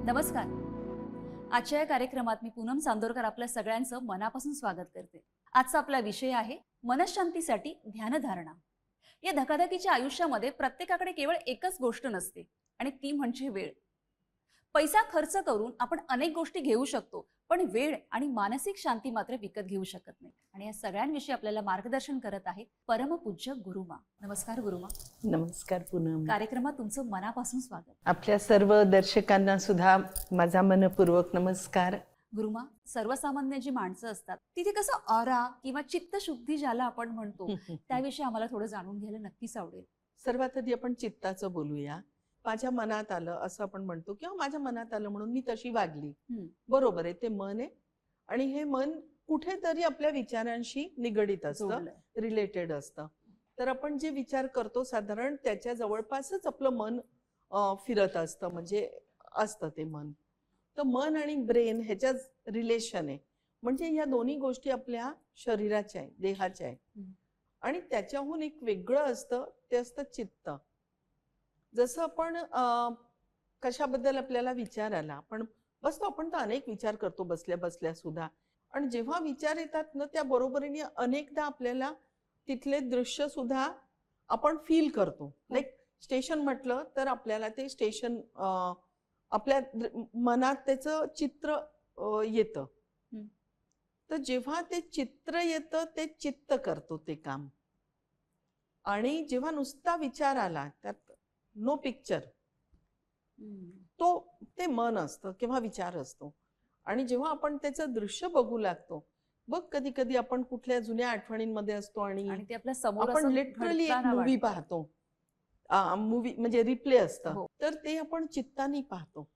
नमस्कार. आजच्या या कार्यक्रमात मी पूनम चांदोरकर आपल्या सगळ्यांचं मनापासून स्वागत करते. आजचा आपला विषय आहे मनःशांतीसाठी ध्यानधारणा. या धकाधकीच्या आयुष्यामध्ये प्रत्येकाकडे केवळ एकच गोष्ट नसते आणि ती म्हणजे वेळ. पैसा खर्च करून आपण अनेक गोष्टी घेऊ शकतो, पण वेळ आणि मानसिक शांती मात्र विकत घेऊ शकत नाही. आणि या सगळ्यांविषयी आपल्याला मार्गदर्शन करत आहेत परमपूज्य गुरुमा. नमस्कार गुरुमा. नमस्कार पूनम. कार्यक्रमात तुमचं मनापासून स्वागत. आपल्या सर्व दर्शकांना सुद्धा माझा मनपूर्वक नमस्कार. गुरुमा, सर्वसामान्य जी माणसं असतात तिथे कसं ऑरा किंवा चित्तशुद्धी ज्याला आपण म्हणतो त्याविषयी आम्हाला थोडं जाणून घ्यायला नक्कीच आवडेल. सर्वात आधी आपण चित्ताचं बोलूया. माझ्या मनात आलं असं आपण म्हणतो, किंवा माझ्या मनात आलं म्हणून मी तशी वागली. बरोबर आहे, ते मन आहे आणि हे मन कुठेतरी आपल्या विचारांशी निगडीत असतं, रिलेटेड असतं. तर आपण जे विचार करतो साधारण त्याच्या जवळपासच आपलं मन फिरत असतं, म्हणजे असतं ते मन. तर मन आणि ब्रेन ह्याच्याच रिलेशन आहे. म्हणजे या दोन्ही गोष्टी आपल्या शरीराच्या आहे, देहाच्या आहे. आणि त्याच्याहून एक वेगळं असतं, ते असतं चित्त. जसं आपण कशाबद्दल आपल्याला विचार आला, आपण बसतो, आपण तर अनेक विचार करतो बसल्या बसल्या सुद्धा. आणि जेव्हा विचार येतात ना, त्या बरोबरीने अनेकदा आपल्याला तिथले दृश्य सुद्धा आपण फील करतो. लाईक स्टेशन म्हटलं तर आपल्याला ते स्टेशन आपल्या मनात त्याचं चित्र येतं. तर जेव्हा ते चित्र येतं ते चित्त करतो ते काम. आणि जेव्हा नुसता विचार आला, त्यात नो पिक्चर, तो ते मन असतं किंवा विचार असतो. आणि जेव्हा आपण त्याचं दृश्य बघू लागतो, बघ कधी कधी आपण कुठल्या जुन्या आठवणींमध्ये असतो आणि ते आपल्या समोर आपण लिटरली एक मूवी पाहतो, मूवी म्हणजे रिप्ले असतं, तर ते आपण चित्ताने पाहतो.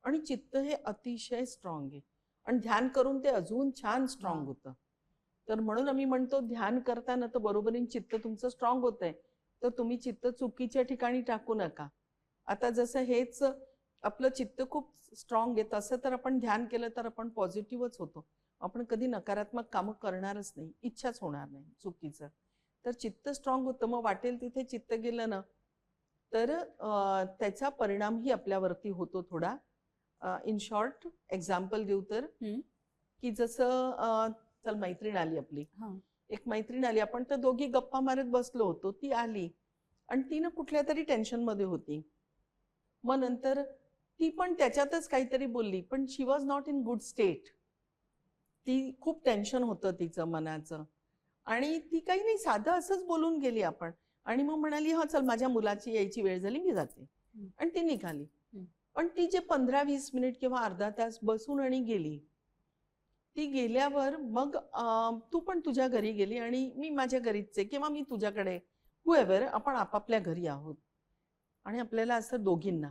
आणि चित्त हे अतिशय स्ट्रॉंग आहे आणि ध्यान करून ते अजून छान स्ट्रॉंग होतं. तर म्हणून आम्ही म्हणतो, ध्यान करताना तर बरोबरीने चित्त तुमचं स्ट्रॉंग होतंय, तर तुम्ही चित्त चुकीच्या ठिकाणी टाकू नका. आता जसं हेच आपलं चित्त खूप स्ट्रॉंग आहे, तसं तर आपण ध्यान केलं तर आपण पॉझिटिव्हच होतो. आपण कधी नकारात्मक कामं करणारच नाही, इच्छाच होणार नाही चुकीचं. तर चित्त स्ट्रॉंग होतं, मग वाटेल तिथे चित्त गेलं ना तर त्याचा परिणामही आपल्यावरती होतो थोडा. इन शॉर्ट एक्झाम्पल देऊ तर, की जसं चल मैत्रीण आली आपली, एक मैत्रीण आली, आपण तर दोघी गप्पा मारत बसलो होतो, ती आली आणि ती ना कुठल्या तरी टेन्शन मध्ये होती. मग नंतर ती पण त्याच्यातच काहीतरी बोलली, पण she was not in good state. ती खूप टेन्शन होतं तिचं मनाचं, आणि ती काही नाही, साधं असंच बोलून गेली आपण. आणि मग म्हणाली, हा चल माझ्या मुलाची यायची वेळ झाली, मी जाते. आणि ती निघाली. पण ती जे 15-20 मिनिट किंवा अर्धा तास बसून आणि गेली, ती गेल्यावर मग तू पण तुझ्या घरी गेली आणि मी माझ्या घरीच आहे, किंवा मी तुझ्याकडे, हुएव्हर, आपण आपापल्या घरी आहोत. आणि आपल्याला असं दोघींना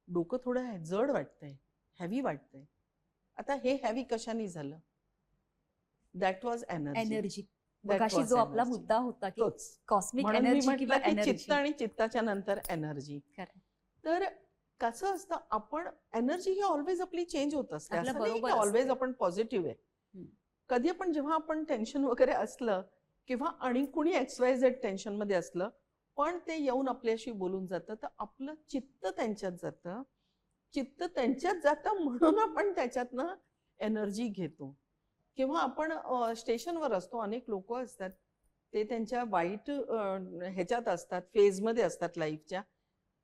डोकं थोडं जड वाटतंय, हेवी वाटतंय. आता हे हेवी कशाने झालं? That was energy. जो आपला मुद्दा होता की कॉस्मिक एनर्जी किंवा एनर्जी. चित्त आणि चित्ताच्या नंतर एनर्जी. तर कसं असतं, आपण एनर्जी ही ऑलवेज आपली चेंज होत असते, असं नाही की ऑलवेज आपण पॉझिटिव्ह आहे. कधी आपण जेव्हा आपण टेन्शन वगैरे असलं, किंवा आणि कुणी XYZ टेन्शन मध्ये असलं, पण ते येऊन आपल्याशी बोलून जातं, तर आपलं चित्त त्यांच्यात जातं. चित्त त्यांच्यात जातं म्हणून आपण त्याच्यातनं एनर्जी घेतो. किंवा आपण स्टेशनवर असतो, अनेक लोक असतात, ते त्यांच्या वाईट ह्याच्यात असतात, फेजमध्ये असतात लाईफच्या,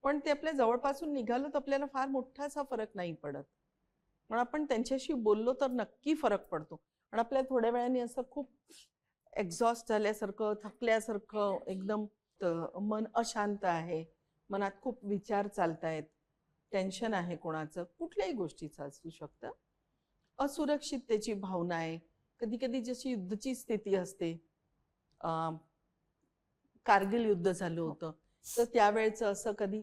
पण ते आपल्या जवळपासून निघालं तर आपल्याला फार मोठासा फरक नाही पडत. पण आपण त्यांच्याशी बोललो तर नक्की फरक पडतो. आणि आपल्याला थोड्या वेळाने असं खूप एक्झॉस्ट झाल्यासारखं, थकल्यासारखं, एकदम मन अशांत आहे, मनात खूप विचार चालतायत, टेन्शन आहे, कोणाचं कुठल्याही गोष्टीचं असू शकतं, असुरक्षिततेची भावना आहे. कधी कधी जशी युद्धाची स्थिती असते, कारगिल युद्ध झालं होतं, तर त्यावेळेचं असं कधी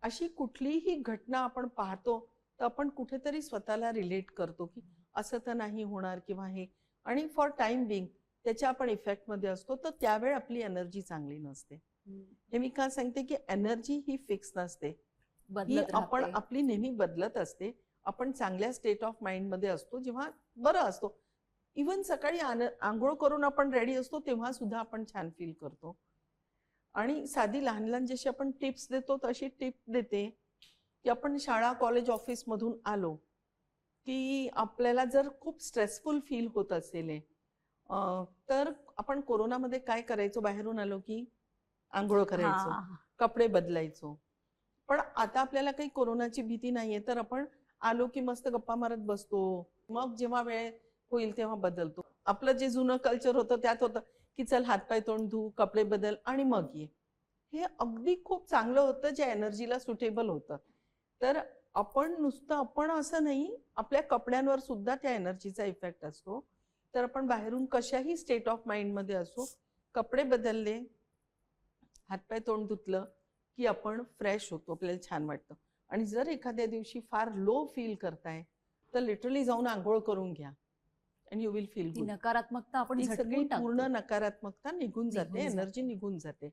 अशी कुठलीही घटना आपण पाहतो तर आपण कुठेतरी स्वतःला रिलेट करतो की असं तर नाही होणार किंवा हे, आणि फॉर टाइम बिंग त्याच्या आपण इफेक्ट मध्ये असतो, तर त्यावेळी आपली एनर्जी चांगली नसते. हे मी का सांगते की एनर्जी ही फिक्स नसते, ही आपण आपली नेहमी बदलत असते. आपण चांगल्या स्टेट ऑफ माइंड मध्ये असतो जेव्हा बरं असतो. इव्हन सकाळी आंघोळ करून आपण रेडी असतो तेव्हा सुद्धा आपण छान फील करतो. आणि साधी लहान लहान जशी आपण टिप्स देतो तशी टिप देते की आपण शाळा कॉलेज ऑफिस मधून आलो की आपल्याला जर खूप स्ट्रेसफुल फील होत असेल तर आपण कोरोनामध्ये काय करायचो, बाहेरून आलो की आंघोळ करायचो, हा कपडे बदलायचो. पण आता आपल्याला काही कोरोनाची भीती नाहीये, तर आपण आलो की मस्त गप्पा मारत बसतो. मग जेव्हा वेळ होईल तेव्हा बदलतो. आपलं जे जुनं कल्चर होतं त्यात होतं की चल हातपाय तोंड धू, कपडे बदल आणि मग ये. हे अगदी खूप चांगलं होतं, जे एनर्जीला सुटेबल होतं. तर आपण असं नाही, आपल्या कपड्यांवर सुद्धा त्या एनर्जीचा इफेक्ट असतो. तर आपण बाहेरून कशाही स्टेट ऑफ माइंड मध्ये असो, कपडे बदलले, हातपाय तोंड धुतलं की आपण फ्रेश होतो, आपल्याला छान वाटतं. आणि जर एखाद्या दिवशी फार लो फील करताय तर लिटरली जाऊन आंघोळ करून घ्या अँड यू विल फील ती गुड. नकारात्मकता आपण ती सगळी झटकून पूर्ण टाकतो. नकारात्मकता निघून जाते, निघून एनर्जी जाते. निघून जाते.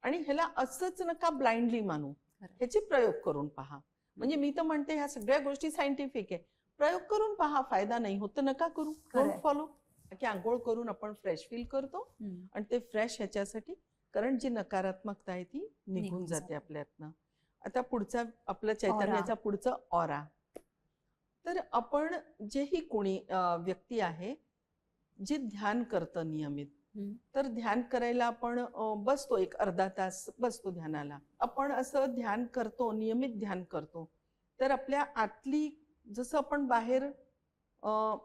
आणि ह्याला असंच नका ब्लाइंडली मानू, खरं. ह्याचे प्रयोग करून पहा. म्हणजे मी तर म्हणते ह्या सगळ्या गोष्टी सायंटिफिक आहे, प्रयोग करून पहा. फायदा नाही होत तर नका करू, डोंट खरंय. फॉलो. की आंघोळ करून आपण फ्रेश फील करतो आणि ते फ्रेश ह्याच्यासाठी, कारण जी नकारात्मकता आहे ती निघून जाते आपल्यातनं. आता पुढचा आपलं चैतन्याचा पुढचं ऑरा. तर आपण जेही कोणी व्यक्ती आहे जे ध्यान करतं नियमित, तर ध्यान करायला आपण बसतो, एक अर्धा तास बसतो ध्यानाला. आपण असं ध्यान करतो, नियमित ध्यान करतो, तर आपल्या आतली, जसं आपण बाहेर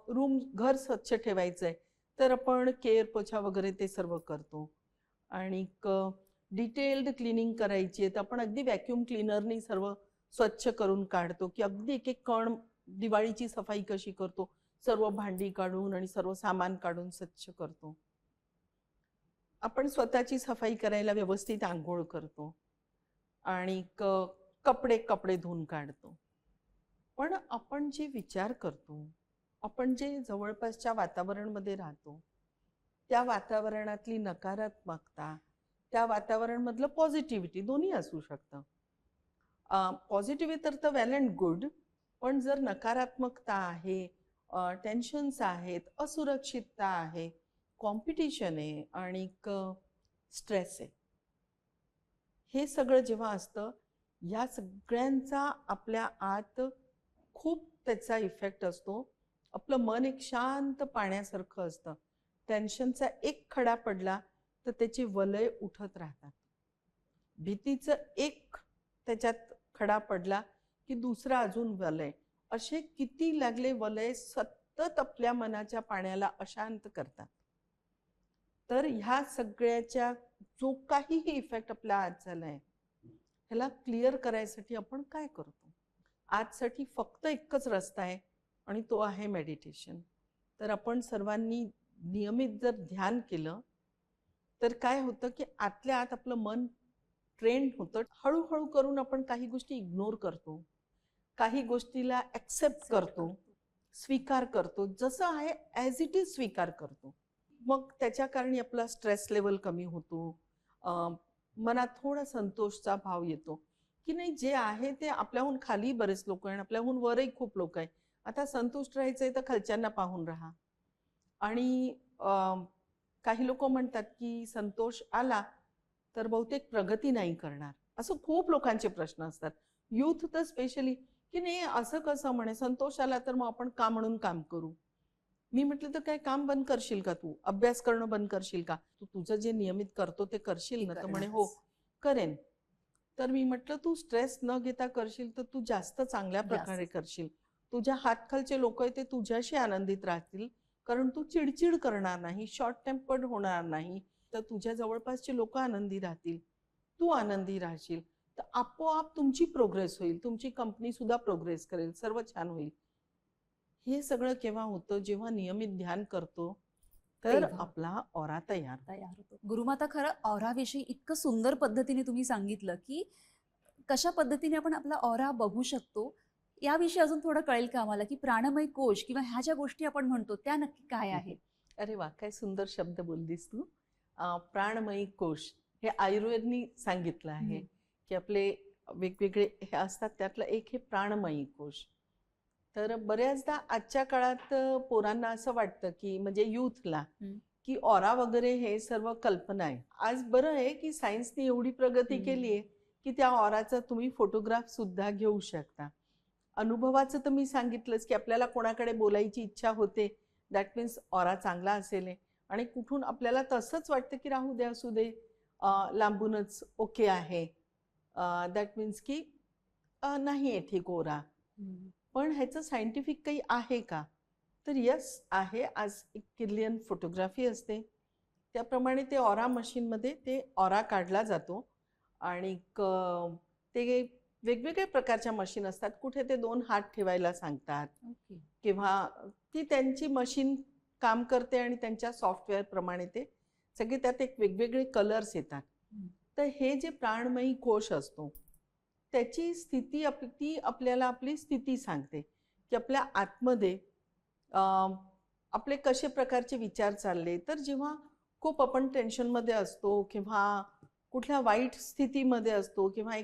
रूम घर स्वच्छ ठेवायचंय तर आपण केअर पोछा वगैरे ते सर्व करतो. आणि डिटेल्ड क्लिनिंग करायची आहे तर आपण अगदी व्हॅक्यूम क्लिनरनी सर्व स्वच्छ करून काढतो, की अगदी एक एक कण. दिवाळीची सफाई कशी करतो, सर्व भांडी काढून आणि सर्व सामान काढून स्वच्छ करतो. आपण स्वतःची सफाई करायला व्यवस्थित आंघोळ करतो आणि कपडे कपडे धुवून काढतो. पण आपण जे विचार करतो, आपण जे जवळपासच्या वातावरणामध्ये राहतो, त्या वातावरणातली नकारात्मकता, त्या वातावरणामधलं पॉझिटिव्हिटी दोन्ही असू शकतं. पॉझिटिव्ह तर वेल अँड गुड, पण जर नकारात्मकता आहे, टेन्शन्स आहेत, असुरक्षितता आहे, कॉम्पिटिशन आहे आणि स्ट्रेस आहे, हे सगळं जेव्हा असतं, या सगळ्यांचा आपल्या आत खूप त्याचा इफेक्ट असतो. आपलं मन एक शांत पाण्यासारखं असतं. टेन्शनचा एक खडा पडला तर त्याचे वलय उठत राहतात. भीतीचं एक त्याच्यात खडा पडला की दुसरा अजून वलय. असे किती लागले वलय सतत आपल्या मनाच्या पाण्याला अशांत करतात. तर ह्या सगळ्याच्या जो काहीही इफेक्ट आपल्या आत झालाय, ह्याला क्लिअर करायसाठी आपण काय करतो? आजसाठी फक्त एकच रस्ता आहे आणि तो आहे मेडिटेशन. तर आपण सर्वांनी नियमित जर ध्यान केलं तर काय होतं की आतल्या आत आपलं मन ट्रेंड होतं. हळूहळू करून आपण काही गोष्टी इग्नोर करतो, काही गोष्टीला ॲक्सेप्ट करतो, स्वीकार करतो, जसं आहे ॲज इट इज स्वीकार करतो. मग त्याच्या कारणी आपला स्ट्रेस लेवल कमी होतो, मनात थोडा संतोषचा भाव येतो की नाही, जे आहे ते आपल्याहून खाली बरेच लोक आहे आणि आपल्याहून वरही खूप लोक आहे. आता संतुष्ट राहायचंय तर खालच्यांना पाहून राहा. आणि काही लोक म्हणतात की संतोष आला तर बहुतेक प्रगती नाही करणार, असं खूप लोकांचे प्रश्न असतात, युथ तर स्पेशली, की नाही असं कसं म्हणे, संतोष आला तर मग आपण का म्हणून काम करू. मी म्हटलं तर काय काम बंद करशील का तू, अभ्यास करणं बंद करशील का, तू तुझं जे नियमित करतो ते करशील ना. तर म्हणे हो करेन. तर मी म्हटलं तू स्ट्रेस न घेता करशील तर तू जास्त चांगल्या प्रकारे करशील. तुझ्या हातखालचे लोक आहे ते तुझ्याशी आनंदित राहतील, कारण तू चिडचिड करणार नाही, शॉर्ट टेम्पर्ड होणार नाही, तर तुझ्या जवळपासचे लोक आनंदी राहतील, तू आनंदी राहशील, तर आपोआप तुमची प्रोग्रेस होईल, तुमची कंपनी सुद्धा प्रोग्रेस करेल, सर्व छान होईल. हे सगळं केव्हा होतं, जेव्हा नियमित ध्यान करतो तर आपला ऑरा तयार होतो. गुरुमाता, खरं ऑराविषयी इतकं सुंदर पद्धतीने तुम्ही सांगितलं की कशा पद्धतीने आपण आपला ऑरा बघू शकतो. याविषयी अजून थोडं कळेल का आम्हाला, की प्राणमय कोश किंवा ह्या ज्या गोष्टी आपण म्हणतो त्या नक्की काय आहेत? अरे वा, काय सुंदर शब्द बोललीस तू. प्राणमयी कोश हे आयुर्वेदनी सांगितलं आहे की आपले वेगवेगळे हे असतात, त्यातलं एक हे प्राणमयी कोश. तर बऱ्याचदा आजच्या काळात पोरांना असं वाटतं की म्हणजे युथला की ऑरा वगैरे हे सर्व कल्पना आहे. आज बरं आहे की सायन्सने एवढी प्रगती केली आहे की त्या ऑराचा तुम्ही फोटोग्राफ सुद्धा घेऊ शकता. अनुभवाचं तर मी सांगितलंच की आपल्याला कोणाकडे बोलायची इच्छा होते, दॅट मीन्स ऑरा चांगला असेल आहे. आणि कुठून आपल्याला तसंच वाटतं की राहू दे असू दे, लांबूनच ओके आहे, दॅट मीन्स की नाही आहे ठीक ओरा. पण ह्याचं सायंटिफिक काही आहे का? तर यस आहे. आज एक किर्लियन फोटोग्राफी असते, त्याप्रमाणे ते ऑरा मशीनमध्ये ते ऑरा काढला जातो. आणि ते वेगवेगळ्या प्रकारच्या मशीन असतात. कुठे ते 2 हात ठेवायला सांगतात किंवा ती त्यांची मशीन काम करते आणि त्यांच्या सॉफ्टवेअर प्रमाणे ते सगळे त्यात एक वेगवेगळे कलर्स येतात. तर हे जे प्राणमयी कोश असतो त्याची स्थिती ती आपल्याला आपली स्थिती सांगते की आपल्या आतमध्ये आपले कसे प्रकारचे विचार चालले. तर जेव्हा खूप आपण टेन्शनमध्ये असतो किंवा कुठल्या वाईट स्थितीमध्ये असतो किंवा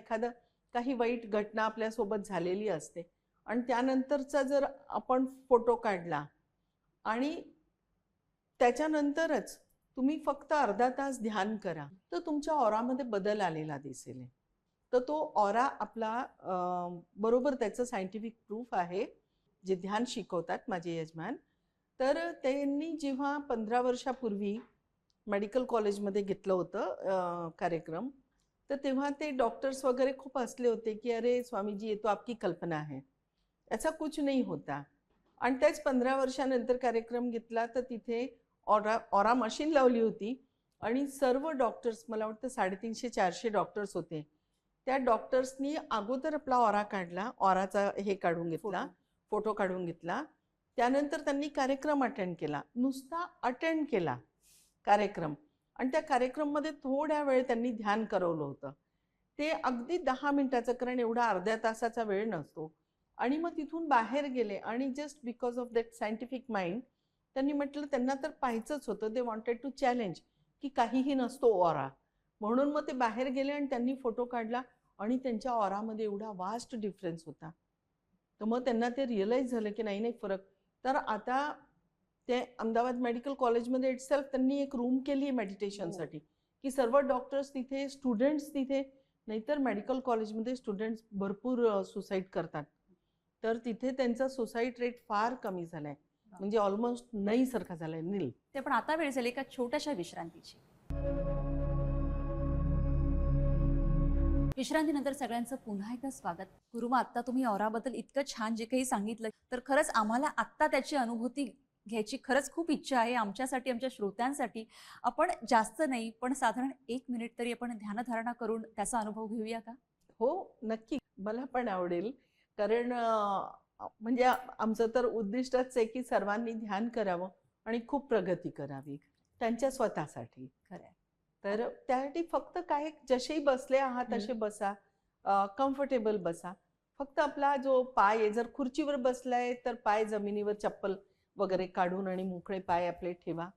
काही वाईट घटना आपल्यासोबत झालेली असते आणि त्यानंतरचा जर आपण फोटो काढला आणि त्याच्यानंतरच तुम्ही फक्त अर्धा तास ध्यान करा, तर तुमच्या ऑरामध्ये बदल आलेला दिसेल. तर तो ऑरा आपला बरोबर त्याचं सायंटिफिक प्रूफ आहे. जे ध्यान शिकवतात माझे यजमान, तर त्यांनी जेव्हा 15 वर्षापूर्वी मेडिकल कॉलेजमध्ये घेतलं होतं कार्यक्रम, तर तेव्हा ते डॉक्टर्स वगैरे खूप हसले होते की अरे स्वामीजी, ये तो आपकी कल्पना है, ऐसा कुछ नहीं होता. आणि त्याच 15 वर्षानंतर कार्यक्रम घेतला तर तिथे ऑरा मशीन लावली होती आणि सर्व डॉक्टर्स, मला वाटतं 350-400 डॉक्टर्स होते, त्या डॉक्टर्सनी अगोदर आपला ऑरा काढला, ऑराचा हे काढून घेतला, फोटो काढून घेतला. त्यानंतर त्यांनी कार्यक्रम अटेंड केला, नुसता अटेंड केला कार्यक्रम. आणि त्या कार्यक्रममध्ये थोड्या वेळ त्यांनी ध्यान करवलं होतं. ते अगदी 10 मिनिटाचं, कारण एवढा अर्ध्या तासाचा वेळ नसतो. आणि मग तिथून बाहेर गेले आणि just because of that scientific mind त्यांनी म्हटलं त्यांना तर पाहायचंच होतं, दे वॉन्टेड टू चॅलेंज की काहीही नसतो ऑरा. म्हणून मग ते बाहेर गेले आणि त्यांनी फोटो काढला आणि त्यांच्या ऑरामध्ये एवढा वास्ट डिफरन्स होता. तर मग त्यांना ते रिअलाइज झालं की नाही फरक. तर आता ते अहमदाबाद मेडिकल कॉलेजमध्ये इटसेल्फ त्यांनी एक रूम केली मेडिटेशनसाठी की सर्व डॉक्टर्स तिथे, स्टुडंट्स तिथे. नाहीतर मेडिकल कॉलेजमध्ये स्टुडंट्स भरपूर सुसाईड करतात, तर तिथे त्यांचा सुसाईड रेट फार कमी झालाय, म्हणजे ऑलमोस्ट नाही सारखा झालाय, नील. ते पण आता वेळ झाली एका छोट्याशा विश्रांतीची. विश्रांतीनंतर सगळ्यांचं पुन्हा एकदा स्वागत. गुरुमा, आत्ता तुम्ही ऑराबद्दल इतकं छान जे काही सांगितलं, तर खरंच आम्हाला आत्ता त्याची अनुभूती घ्यायची खरंच खूप इच्छा आहे. आमच्यासाठी, आमच्या श्रोत्यांसाठी आपण जास्त नाही पण साधारण 1 मिनिट तरी आपण ध्यानधारणा करून त्याचा अनुभव घेऊया का? हो, नक्की. मला पण आवडेल, कारण म्हणजे आमचं तर उद्दिष्टच आहे की सर्वांनी ध्यान करावं आणि खूप प्रगती करावी त्यांच्या स्वतःसाठी. खरंय. तर त्यासाठी फक्त काय, जसेही बसले आहात तसे बसा, कम्फर्टेबल बसा. फक्त आपला जो पाय आहे, जर खुर्चीवर बसलाय तर पाय जमिनीवर चप्पल वगैरे काढून आणि मोकळे पाय आपले ठेवा.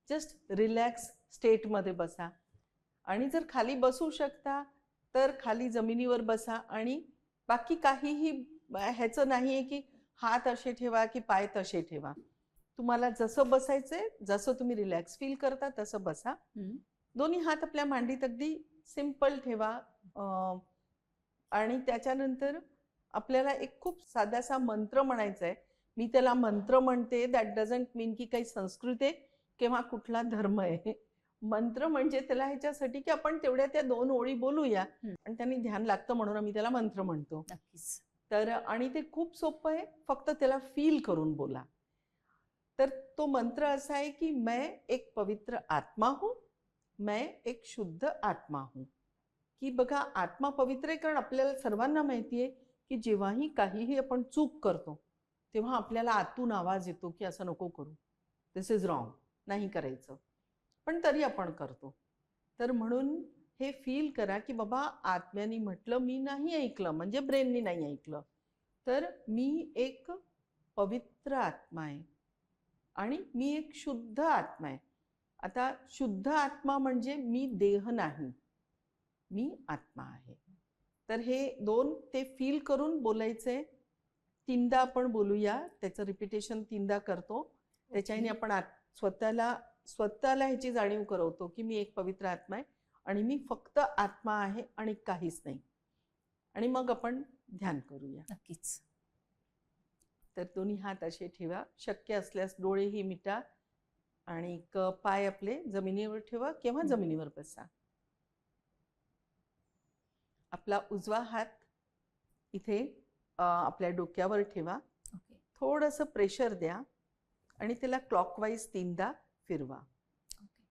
जस्ट रिलॅक्स स्टेटमध्ये बसा. आणि जर खाली बसू शकता तर खाली जमिनीवर बसा. आणि बाकी काहीही ह्याचं नाही आहे की हात असे ठेवा की पाय तसे ठेवा. तुम्हाला जसं बसायचंय, जसं तुम्ही रिलॅक्स फील करता तसं बसा. दोन्ही हात आपल्या मांडीत अगदी सिंपल ठेवा. आणि त्याच्यानंतर आपल्याला एक खूप साधासा मंत्र म्हणायचा आहे. मी त्याला मंत्र म्हणते, दॅट डझंट मीन की काही संस्कृत आहे किंवा कुठला धर्म आहे. मंत्र म्हणजे त्याला ह्याच्यासाठी की आपण तेवढ्या त्या 2 ओळी बोलूया आणि त्यांनी ध्यान लागतं, म्हणून आम्ही त्याला मंत्र म्हणतो. नक्कीच. तर आणि ते खूप सोपं आहे, फक्त त्याला फील करून बोला. तर तो मंत्र असा आहे की मैं एक पवित्र आत्मा हूँ, मैं एक शुद्ध आत्मा हूँ. की बघा, आत्मा पवित्र आहे, कारण आपल्याला सर्वांना माहिती आहे की जेव्हाही काहीही आपण चूक करतो तेव्हा आपल्याला आतून आवाज येतो की असं नको करू, दिस इज रॉंग, नाही करायचं, पण तरी आपण करतो. तर म्हणून हे फील करा की बाबा, आत्म्याने म्हटलं, मी नाही ऐकलं, म्हणजे ब्रेननी नाही ऐकलं, तर मी एक पवित्र आत्मा आहे आणि मी एक शुद्ध आत्मा आहे. आता शुद्ध आत्मा म्हणजे मी देह नाही, मी आत्मा आहे. तर हे 2 ते फील करून बोलायचे. 3दा आपण बोलूया, त्याचं रिपिटेशन 3दा करतो. त्याच्याने आपण स्वतःला ह्याची जाणीव करवतो की मी एक पवित्र आत्मा आहे आणि मी फक्त आत्मा आहे आणि काहीच नाही. आणि मग आपण ध्यान करूया. नक्कीच. तर दोन्ही हात असे ठेवा, शक्य असल्यास डोळेही मिटा आणि पाय आपले जमिनीवर ठेवा किंवा जमिनीवर बसा. आपला उजवा हात इथे आपल्या डोक्यावर ठेवा. ओके. थोडंसं प्रेशर द्या आणि त्याला क्लॉकवाईज 3दा फिरवा. ओके.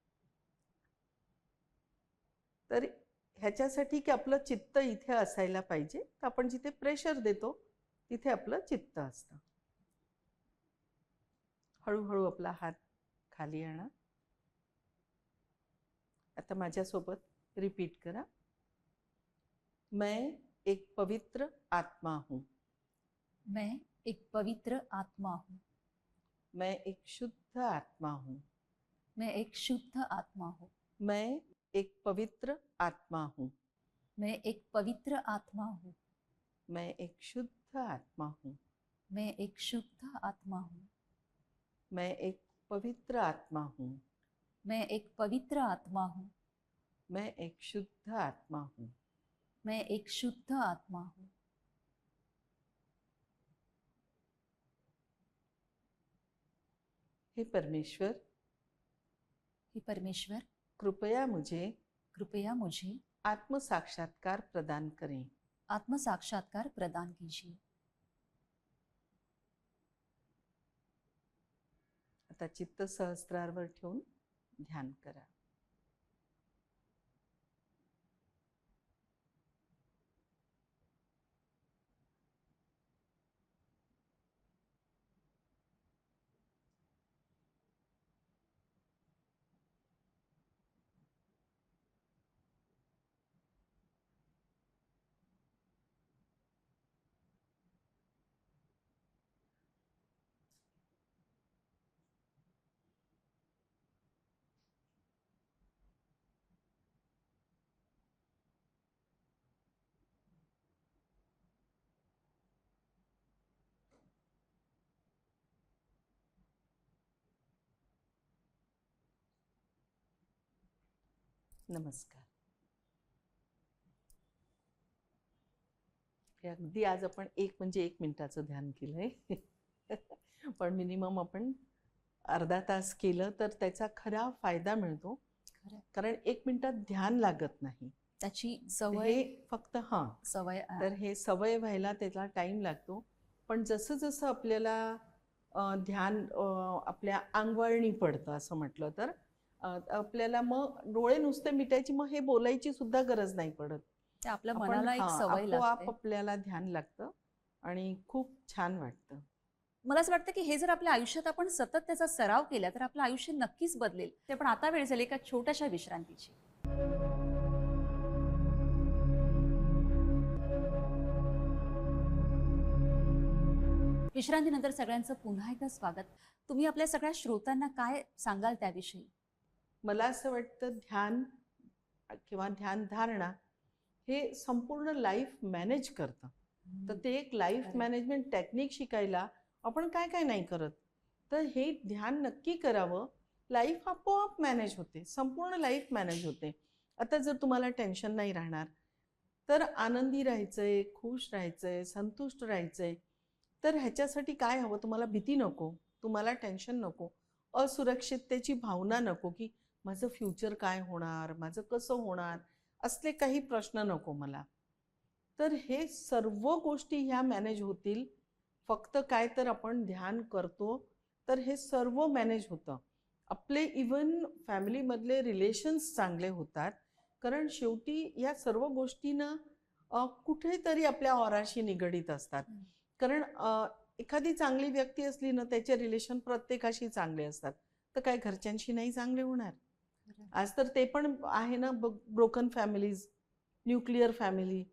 तर ह्याच्यासाठी की आपलं चित्त इथे असायला पाहिजे, तर आपण जिथे प्रेशर देतो तिथे आपलं चित्त असतं. हळूहळू आपला हात खाली आणा. आता माझ्यासोबत रिपीट करा. मैं एक पवित्र आत्मा हूँ. मैं एक पवित्र आत्मा हूँ. मैं एक शुद्ध आत्मा हूँ. मैं एक शुद्ध आत्मा हूँ. मैं एक पवित्र आत्मा हूँ. मैं एक पवित्र आत्मा हूँ. मैं एक शुद्ध आत्मा हूँ. मैं एक शुद्ध आत्मा हूँ. मैं एक पवित्र आत्मा हूँ. मैं एक पवित्र आत्मा हूँ. मैं एक शुद्ध आत्मा हूँ. मैं एक शुद्ध आत्मा हूँ. हे परमेश्वर, हे परमेश्वर, कृपया मुझे आत्म साक्षात्कार प्रदान करें. आत्म साक्षात्कार प्रदान कीजिए. आता चित्त सहस्त्रावर ठेवून ध्यान करा. नमस्कार. हे अगदी आज आपण 1 मिनिटाचं ध्यान केलंय. पण मिनिमम आपण अर्धा तास केलं तर त्याचा खरा फायदा मिळतो. खरं. कारण 1 मिनिटात ध्यान लागत नाही. त्याची सवय हे फक्त सवय तर हे सवय व्हायला त्याला टाइम लागतो. पण जसं जसं आपल्याला ध्यान आपल्या अंगवळणी पडतं असं म्हटलं तर आपल्याला मग डोळे नुसते मिटायची, मग हे बोलायची सुद्धा गरज नाही पडत. ते आपल्या मनाला एक सवय आपोआप लागते. आपल्याला ध्यान लागतं आणि खूप छान वाटतं. मला असं वाटतं की हे जर आपल्या आयुष्यात आपण सतत त्याचा सराव केला तर आपलं आयुष्य नक्कीच बदलेल. ते पण आता वेळ झाली एका छोट्याशा विश्रांतीची. विश्रांतीनंतर सगळ्यांचं पुन्हा एकदा स्वागत. तुम्ही आपल्या सगळ्या श्रोत्यांना काय सांगाल त्याविषयी? मला असं वाटतं ध्यान किंवा ध्यान धारणा हे संपूर्ण लाईफ मॅनेज करतं. तर ते एक लाईफ खरं. मॅनेजमेंट टेक्निक शिकायला आपण काय काय नाही करत. तर हे ध्यान नक्की करावं. लाईफ आपोआप मॅनेज होते, संपूर्ण लाईफ मॅनेज होते. आता जर तुम्हाला टेन्शन नाही राहणार, तर आनंदी राहायचंय, खुश राहायचंय, संतुष्ट राहायचंय, तर ह्याच्यासाठी काय हवं? तुम्हाला भीती नको, तुम्हाला टेन्शन नको, असुरक्षिततेची भावना नको, की माझं फ्युचर काय होणार, माझं कसं होणार, असले काही प्रश्न नको मला. तर हे सर्व गोष्टी ह्या मॅनेज होतील. फक्त काय तर आपण ध्यान करतो तर हे सर्व मॅनेज होतं. आपले इवन फॅमिलीमधले रिलेशन्स चांगले होतात. कारण शेवटी या सर्व गोष्टींना कुठेतरी आपल्या ऑराशी निगडीत असतात. कारण एखादी चांगली व्यक्ती असली ना, त्याचे रिलेशन प्रत्येकाशी चांगले असतात, तर काय घरच्यांशी नाही चांगले होणार? आज तर ते पण आहे ना, ब्रोकन फॅमिलीज, न्यूक्लिअर फॅमिली.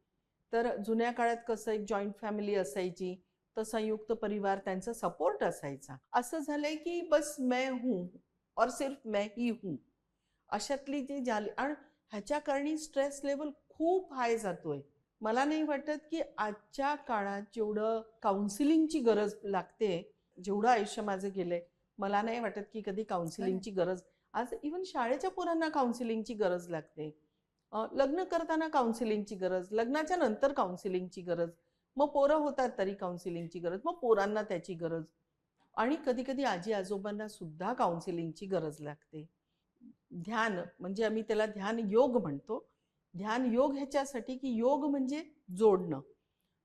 तर जुन्या काळात कसं एक जॉईंट फॅमिली असायची, तर संयुक्त परिवार, त्यांचा सपोर्ट असायचा. असं झालंय की बस मैं हूँ और सिर्फ मैं ही हूँ, अशातली जी झाली. आणि ह्याच्या कारणी स्ट्रेस लेवल खूप हाय जातोय. मला नाही वाटत की आजच्या काळात जेवढं काउन्सिलिंगची गरज लागते, जेवढं आयुष्य माझं गेलंय, मला नाही वाटत की कधी काउन्सिलिंगची गरज. आज इवन शाळेच्या पोरांना काउन्सिलिंगची गरज लागते. लग्न करताना काउन्सिलिंगची गरज, लग्नाच्या नंतर काउन्सिलिंगची गरज, मग पोरं होतात तरी काउन्सिलिंगची गरज, मग पोरांना त्याची गरज, आणि कधी कधी आजी आजोबांना सुद्धा काउन्सिलिंगची गरज लागते. ध्यान म्हणजे आम्ही त्याला ध्यान योग म्हणतो. ध्यान योग ह्याच्यासाठी की योग म्हणजे जोडणं.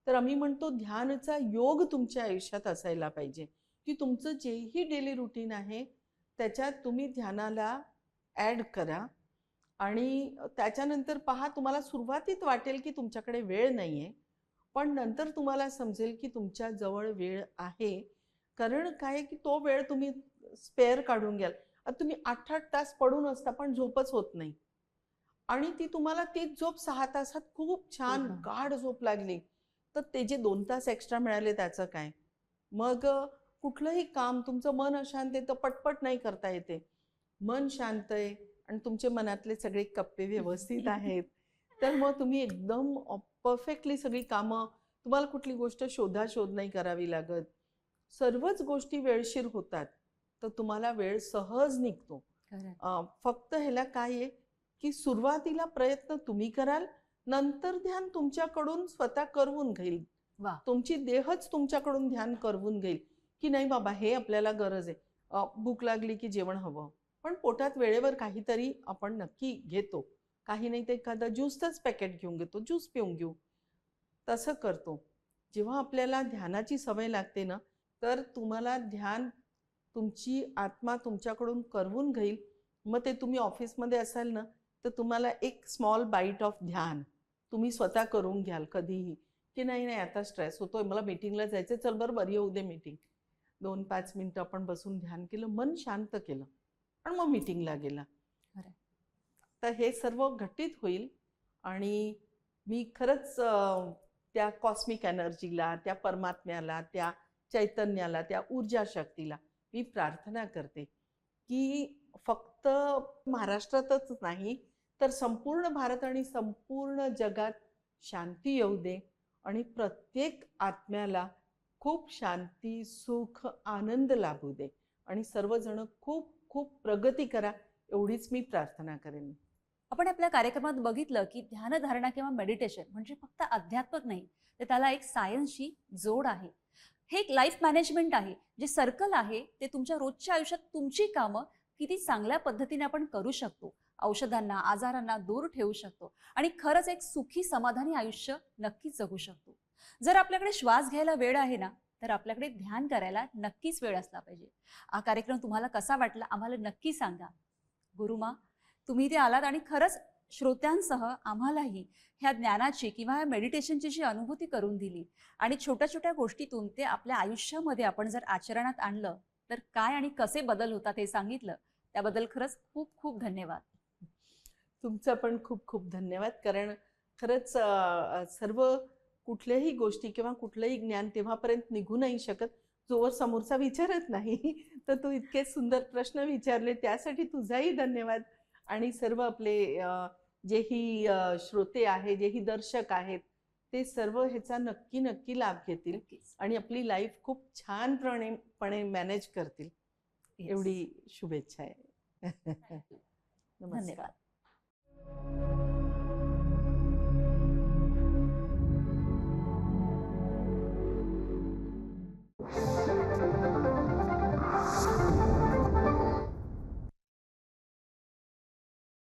तर आम्ही म्हणतो ध्यानचा योग तुमच्या आयुष्यात असायला पाहिजे, की तुमचं जेही डेली रुटीन आहे त्याच्यात तुम्ही ध्यानाला ॲड करा. आणि त्याच्यानंतर पहा, तुम्हाला सुरुवातीत वाटेल की तुमच्याकडे वेळ नाही आहे, पण नंतर तुम्हाला समजेल की तुमच्या जवळ वेळ आहे. कारण काय की तो वेळ तुम्ही स्पेअर काढून घ्याल. आता तुम्ही 8-8 तास पडून असता पण झोपच होत नाही, आणि ती तुम्हाला तीच झोप 6 तासात खूप छान पूर्ण. गाढ झोप लागली, तर ते जे 2 तास एक्स्ट्रा मिळाले त्याचं काय? मग कुठलंही काम तुमचं मन अशांत आहे तर पटपट नाही करता येते. मन शांत आहे आणि तुमचे मनातले सगळे कप्पे व्यवस्थित आहेत, तर मग तुम्ही एकदम परफेक्टली सगळी कामं, तुम्हाला कुठली गोष्ट शोधाशोध नाही करावी लागत. सर्वच गोष्टी वेळशीर होतात, तर तुम्हाला वेळ सहज निघतो. फक्त ह्याला काय आहे की सुरुवातीला प्रयत्न तुम्ही कराल, नंतर ध्यान तुमच्याकडून स्वतः करवून घेईल. वा. तुमची देहच तुमच्याकडून ध्यान करवून घेईल की नाही बाबा हे आपल्याला गरज आहे. भूक लागली की जेवण हवं, पण पोटात वेळेवर काहीतरी आपण नक्की घेतो. काही नाही तर एखादं ज्यूसचंच पॅकेट घेऊन घेतो, ज्यूस पिऊन घेऊ, तसं करतो. जेव्हा आपल्याला ध्यानाची सवय लागते ना, तर तुम्हाला ध्यान तुमची आत्मा तुमच्याकडून करवून घेईल. मग ते तुम्ही ऑफिसमध्ये असाल ना, तर तुम्हाला एक स्मॉल बाईट ऑफ ध्यान तुम्ही स्वतः करून घ्याल कधीही, की नाही नाही आता स्ट्रेस होतोय, मला मीटिंगला जायचं, चल बरं बरी येऊ दे मीटिंग. 2-5 मिनिटं आपण बसून ध्यान केलं, मन शांत केलं आणि मग मीटिंगला गेला. खरंय. तर हे सर्व घटित होईल. आणि मी खरंच त्या कॉस्मिक एनर्जीला, त्या परमात्म्याला, त्या चैतन्याला, त्या ऊर्जा शक्तीला मी प्रार्थना करते की फक्त महाराष्ट्रातच नाही तर संपूर्ण भारत आणि संपूर्ण जगात शांती येऊ दे, आणि प्रत्येक आत्म्याला खूप शांती, सुख, आनंद लाभू दे, आणि सर्वजण खूप खूप प्रगती करा, एवढीच मी प्रार्थना करेन. आपण आपल्या कार्यक्रमात बघितलं की ध्यानधारणा किंवा मेडिटेशन म्हणजे फक्त अध्यात्मक नाही, तर त्याला एक सायन्सची जोड आहे. हे एक लाईफ मॅनेजमेंट आहे, जे सर्कल आहे ते तुमच्या रोजच्या आयुष्यात तुमची कामं किती चांगल्या पद्धतीने आपण करू शकतो, औषधांना, आजारांना दूर ठेवू शकतो आणि खरंच एक सुखी समाधानी आयुष्य नक्कीच जगू शकतो. जर आपल्याकडे श्वास घ्यायला वेळ आहे ना, तर आपल्याकडे ध्यान करायला नक्कीच वेळ असला पाहिजे. हा कार्यक्रम तुम्हाला कसा वाटला आम्हाला नक्की सांगा. गुरुमा, तुम्ही इथे आलात आणि खरंच श्रोत्यांसह आम्हालाही ह्या ज्ञानाची किंवा ह्या मेडिटेशनची जी अनुभूती करून दिली आणि छोट्या छोट्या गोष्टीतून ते आपल्या आयुष्यामध्ये आपण जर आचरणात आणलं तर काय आणि कसे बदल होतात हे सांगितलं, त्याबद्दल खरंच खूप खूप धन्यवाद. तुमचा पण खूप खूप धन्यवाद. कारण खरंच सर्व कुठल्याही गोष्टी किंवा कुठलंही ज्ञान तेव्हापर्यंत निघू नाही शकत जोवर समोरचा विचारत नाही. तर तू इतके सुंदर प्रश्न विचारले त्यासाठी तुझाही धन्यवाद. आणि सर्व आपले जेही श्रोते आहेत, जेही दर्शक आहेत, ते सर्व ह्याचा नक्की नक्की लाभ घेतील नक्कीच. आणि आपली लाईफ खूप छानपणे मॅनेज करतील, Yes. एवढी शुभेच्छा आहे. नमस्कार. धन्यवाद.